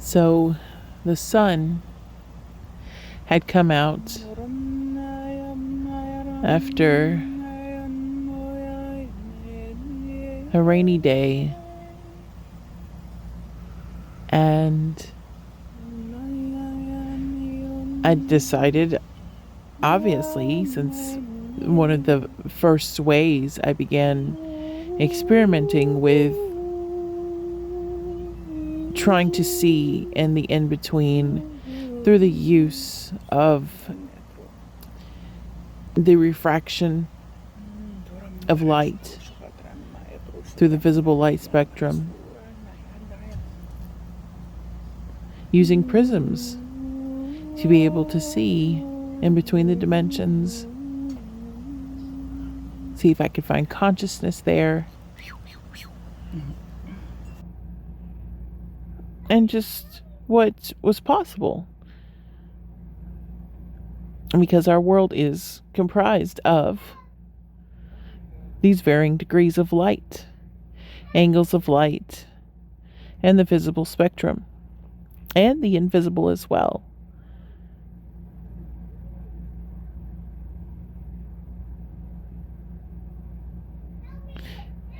So the sun had come out after a rainy day, and I decided, obviously, since one of the first ways I began experimenting with trying to see in the in between through the use of the refraction of light through the visible light spectrum, using prisms to be able to see in between the dimensions, see if I could find consciousness there, and just what was possible. Because our world is comprised of these varying degrees of light, angles of light, and the visible spectrum, and the invisible as well.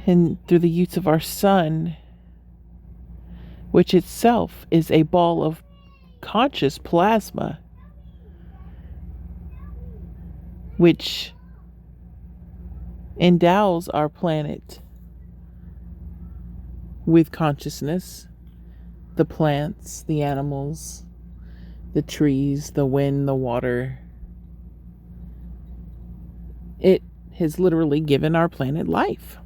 And through the use of our sun, which itself is a ball of conscious plasma, which endows our planet with consciousness, the plants, the animals, the trees, the wind, the water. It has literally given our planet life.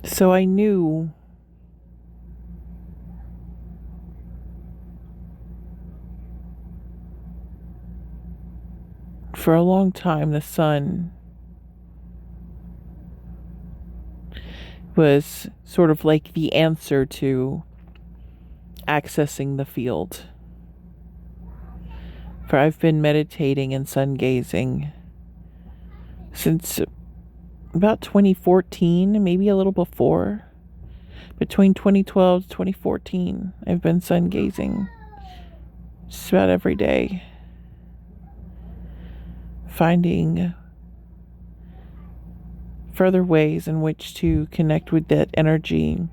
So I knew for a long time the sun was sort of like the answer to accessing the field. For I've been meditating and sun gazing since about 2014, maybe a little before. Between 2012 to 2014, I've been sun gazing just about every day, finding further ways in which to connect with that energy,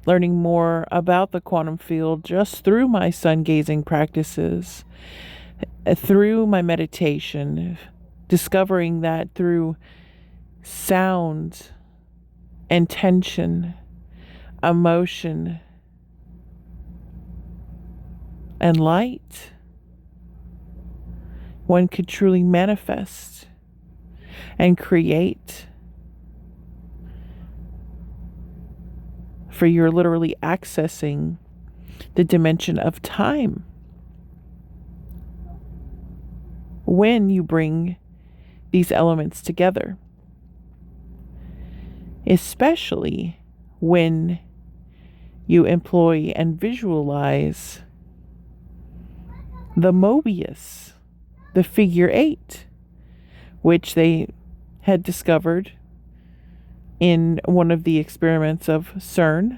learning more about the quantum field just through my sun gazing practices, through my meditation, discovering that through sound and tension, emotion and light, one could truly manifest and create. For you're literally accessing the dimension of time when you bring these elements together. Especially when you employ and visualize the Mobius, the figure 8, which they had discovered in one of the experiments of CERN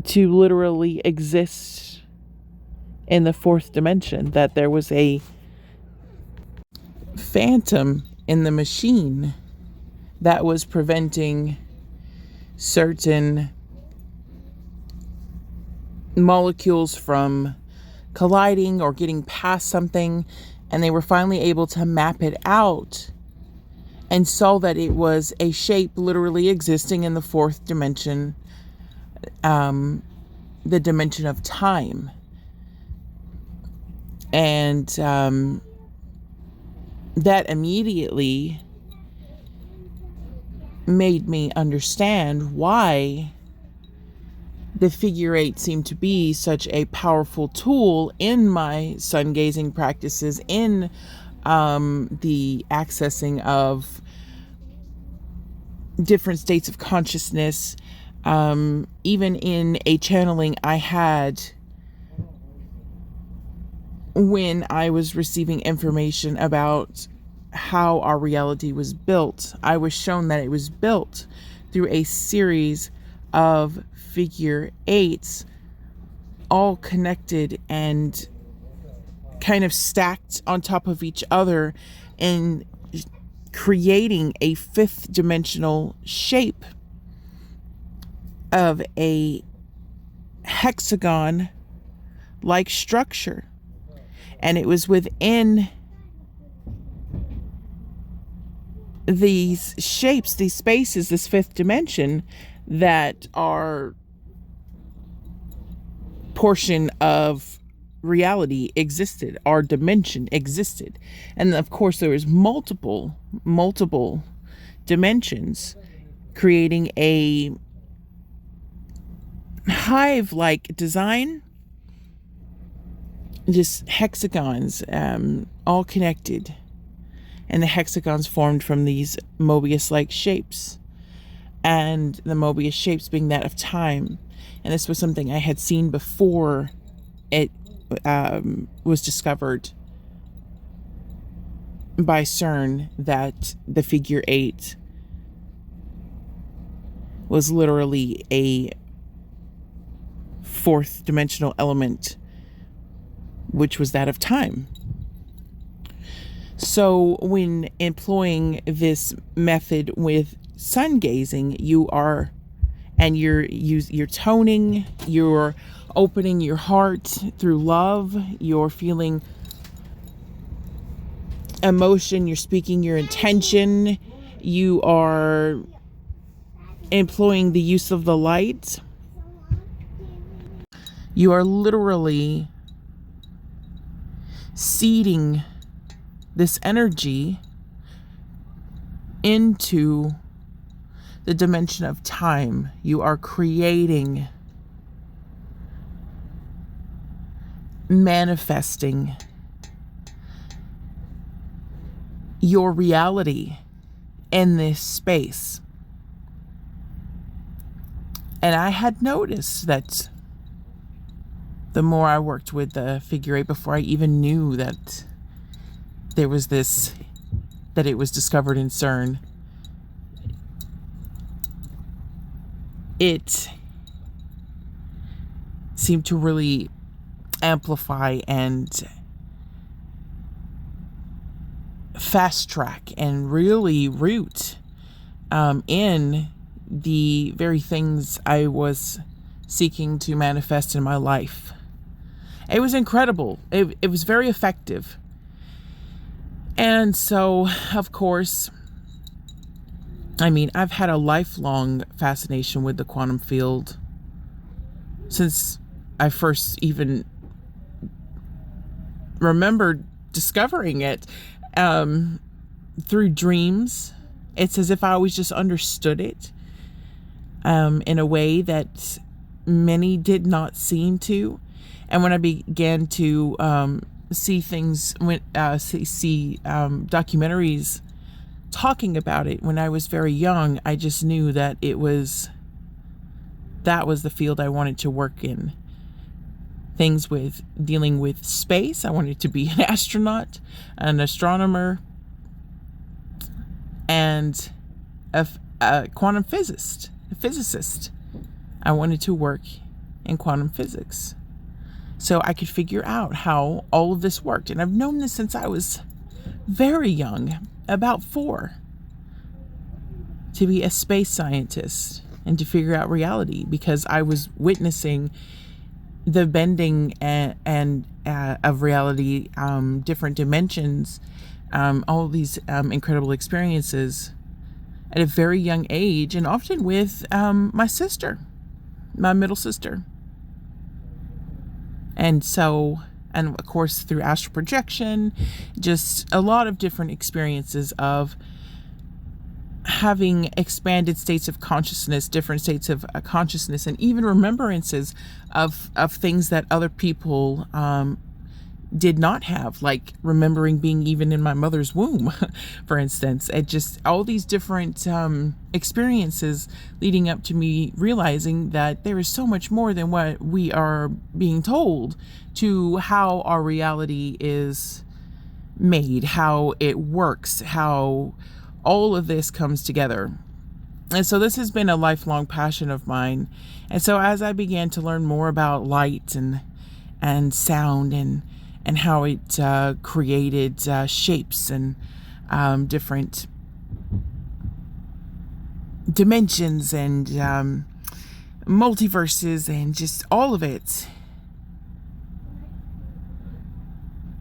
to literally exist in the fourth dimension, that there was a phantom in the machine that was preventing certain molecules from colliding or getting past something, and they were finally able to map it out and saw that it was a shape literally existing in the fourth dimension, the dimension of time. And that immediately made me understand why the figure 8 seemed to be such a powerful tool in my sun gazing practices, in the accessing of different states of consciousness, even in a channeling I had when I was receiving information about how our reality was built. I was shown that it was built through a series of figure eights, all connected and kind of stacked on top of each other, and creating a fifth dimensional shape of a hexagon like structure. And it was within these shapes, these spaces, this fifth dimension, that our portion of reality existed, our dimension existed. And of course there was multiple dimensions, creating a hive-like design, just hexagons, all connected, and the hexagons formed from these Mobius-like shapes, and the Mobius shapes being that of time. And this was something I had seen before it was discovered by CERN, that the figure 8 was literally a fourth dimensional element, which was that of time. So when employing this method with sun gazing, you're toning, you're opening your heart through love, you're feeling emotion, you're speaking your intention, you are employing the use of the light. You are literally seeding this energy into the dimension of time. You are creating, manifesting your reality in this space. And I had noticed that the more I worked with the figure 8, before I even knew that there was this, that it was discovered in CERN, it seemed to really amplify and fast track and really root in the very things I was seeking to manifest in my life. It was incredible. It was very effective. And so, of course, I mean, I've had a lifelong fascination with the quantum field since I first even remembered discovering it through dreams. It's as if I always just understood it in a way that many did not seem to. And when I began to see things, see documentaries talking about it when I was very young, I just knew that that was the field I wanted to work in. Things with dealing with space. I wanted to be an astronaut, an astronomer, and a quantum physicist. I wanted to work in quantum physics, so I could figure out how all of this worked. And I've known this since I was very young, about 4, to be a space scientist and to figure out reality, because I was witnessing the bending and of reality, different dimensions, all these incredible experiences at a very young age, and often with my sister, my middle sister. And so, and of course through astral projection, just a lot of different experiences of having expanded states of consciousness, different states of consciousness, and even remembrances of things that other people did not have, like remembering being even in my mother's womb, for instance. It just, all these different experiences leading up to me realizing that there is so much more than what we are being told to how our reality is made, how it works, how all of this comes together. And so this has been a lifelong passion of mine. And so as I began to learn more about light and sound and how it created shapes and different dimensions and multiverses and just all of it,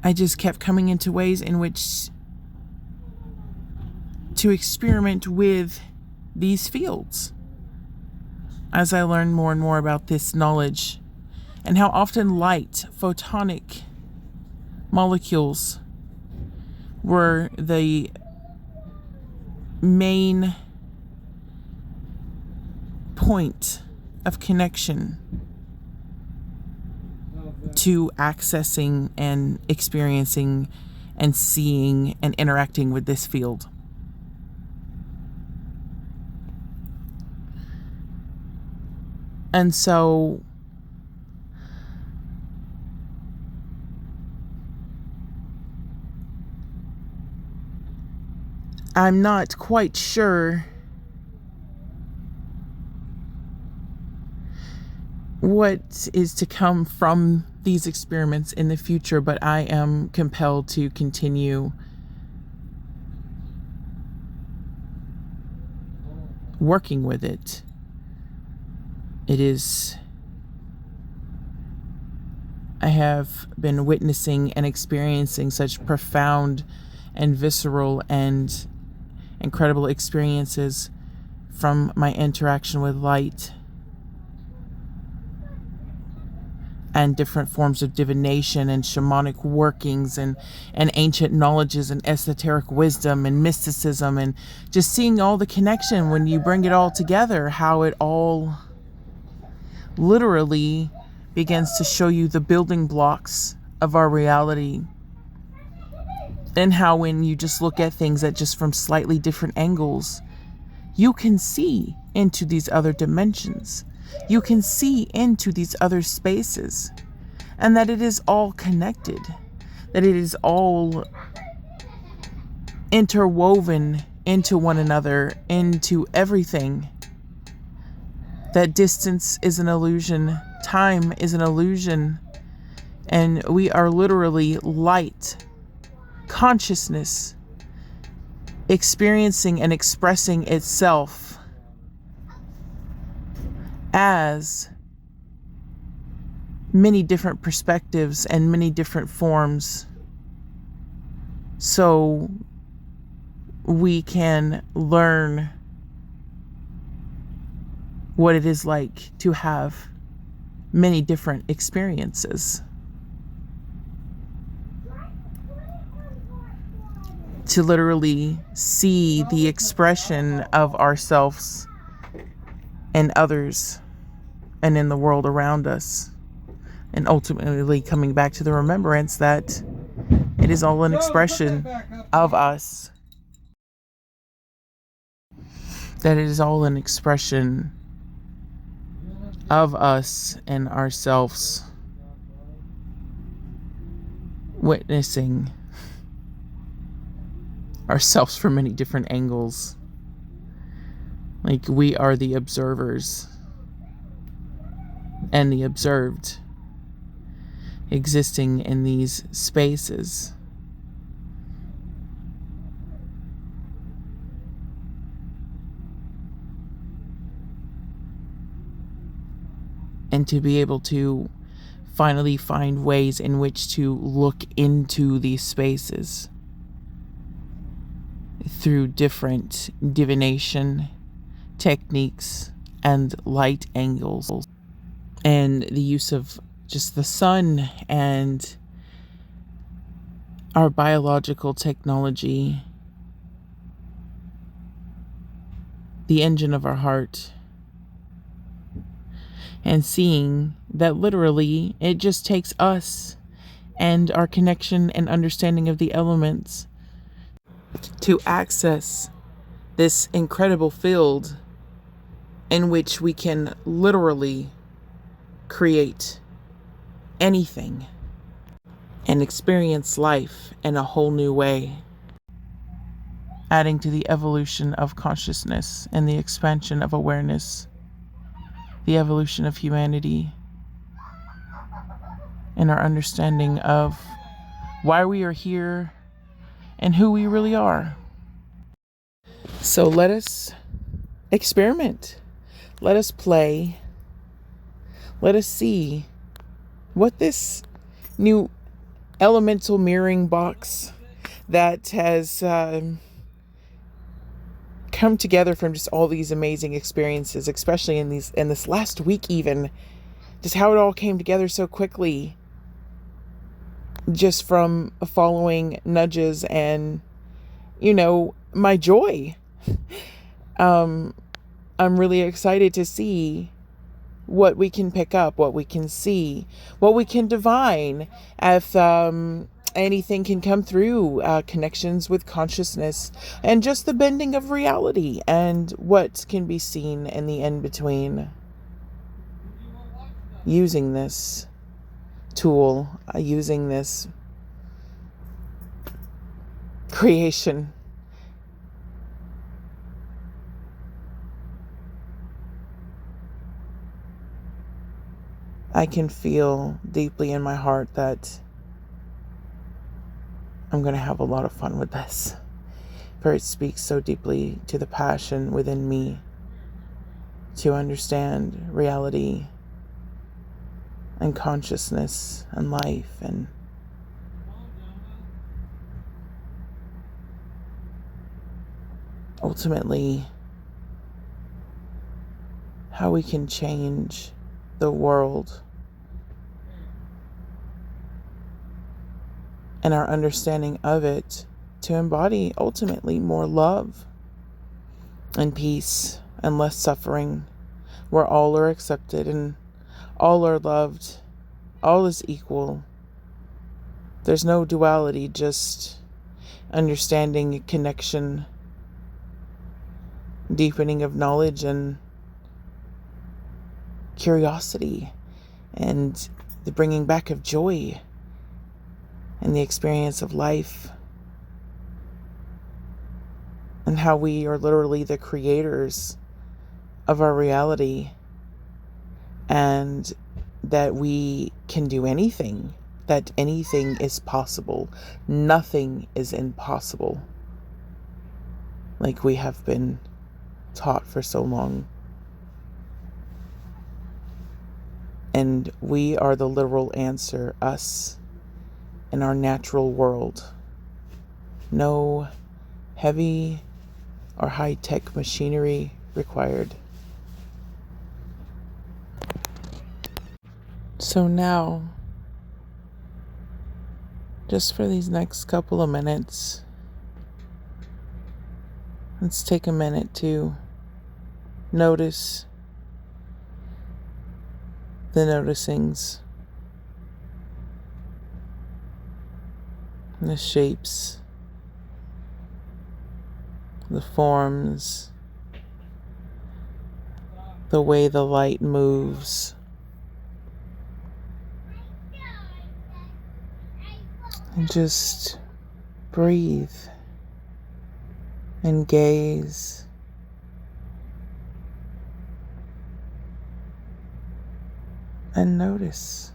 I just kept coming into ways in which to experiment with these fields as I learned more and more about this knowledge and how often light, photonic molecules were the main point of connection to accessing and experiencing and seeing and interacting with this field. And so I'm not quite sure what is to come from these experiments in the future, but I am compelled to continue working with it. I have been witnessing and experiencing such profound and visceral and incredible experiences from my interaction with light and different forms of divination and shamanic workings and ancient knowledges and esoteric wisdom and mysticism, and just seeing all the connection when you bring it all together, how it all literally begins to show you the building blocks of our reality, and how when you just look at things at just from slightly different angles, you can see into these other dimensions. You can see into these other spaces, and that it is all connected, that it is all interwoven into one another, into everything. That distance is an illusion, time is an illusion, and we are literally light, consciousness, experiencing and expressing itself as many different perspectives and many different forms, so we can learn what it is like to have many different experiences. To literally see the expression of ourselves and others and in the world around us, and ultimately coming back to the remembrance that it is all an expression of us, that it is all an expression of us and ourselves witnessing ourselves from many different angles. Like, we are the observers and the observed, existing in these spaces. And to be able to finally find ways in which to look into these spaces through different divination techniques and light angles, and the use of just the sun and our biological technology, the engine of our heart, and seeing that literally it just takes us and our connection and understanding of the elements to access this incredible field in which we can literally create anything and experience life in a whole new way. adding to the evolution of consciousness and the expansion of awareness, the evolution of humanity, and our understanding of why we are here and who we really are. So let us experiment. Let us play. Let us see what this new elemental mirroring box that has come together from just all these amazing experiences, especially in this last week, even just how it all came together so quickly, just from following nudges and my joy. I'm really excited to see what we can pick up, what we can see, what we can divine, if anything can come through, connections with consciousness, and just the bending of reality, and what can be seen in the in-between. Using this tool, using this creation. I can feel deeply in my heart that I'm going to have a lot of fun with this, for it speaks so deeply to the passion within me to understand reality and consciousness and life, and ultimately how we can change the world and our understanding of it to embody ultimately more love and peace and less suffering, where all are accepted and all are loved, all is equal. There's no duality, just understanding, connection, deepening of knowledge, and curiosity, and the bringing back of joy and the experience of life, and how we are literally the creators of our reality, and that we can do anything, that anything is possible. Nothing is impossible, like we have been taught for so long. And we are the literal answer, us, in our natural world. No heavy or high-tech machinery required. So now, just for these next couple of minutes, let's take a minute to notice the noticings, the shapes, the forms, the way the light moves, and just breathe and gaze. And notice.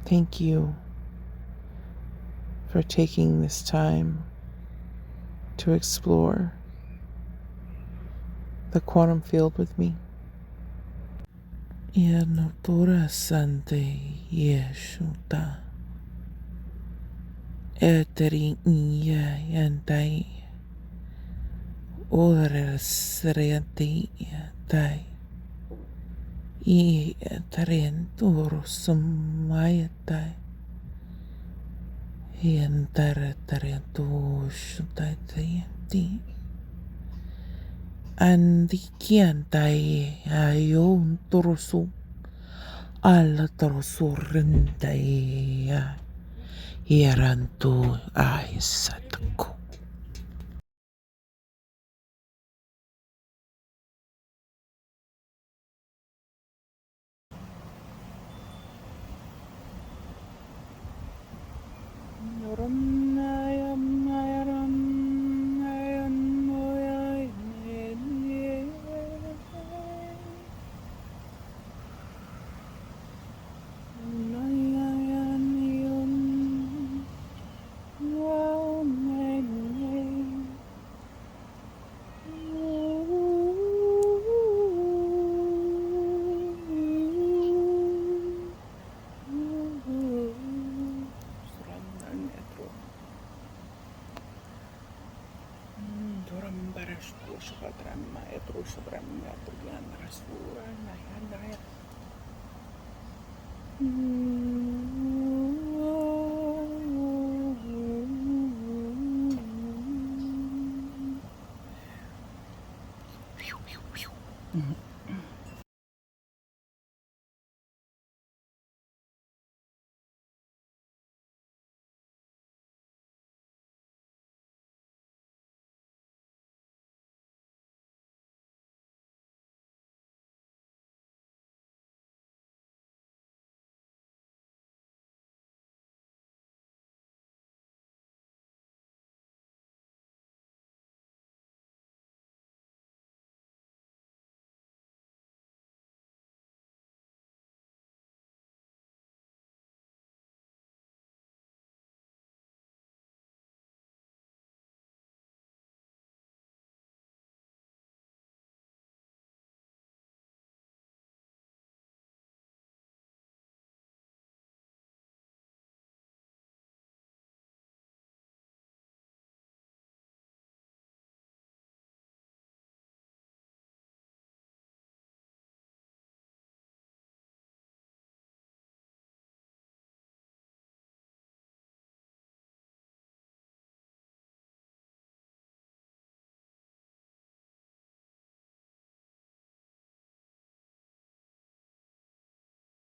Thank you for taking this time to explore the quantum field with me. Yernotura Sante Yeshuta Eteri Iya Yantai Ora Sriati Tai I Tarenturo Sumayatai Yantara Tarentu Shutati Andikiantai Ayon Torosu Alla Torosurrentai Yerantu Aisataku.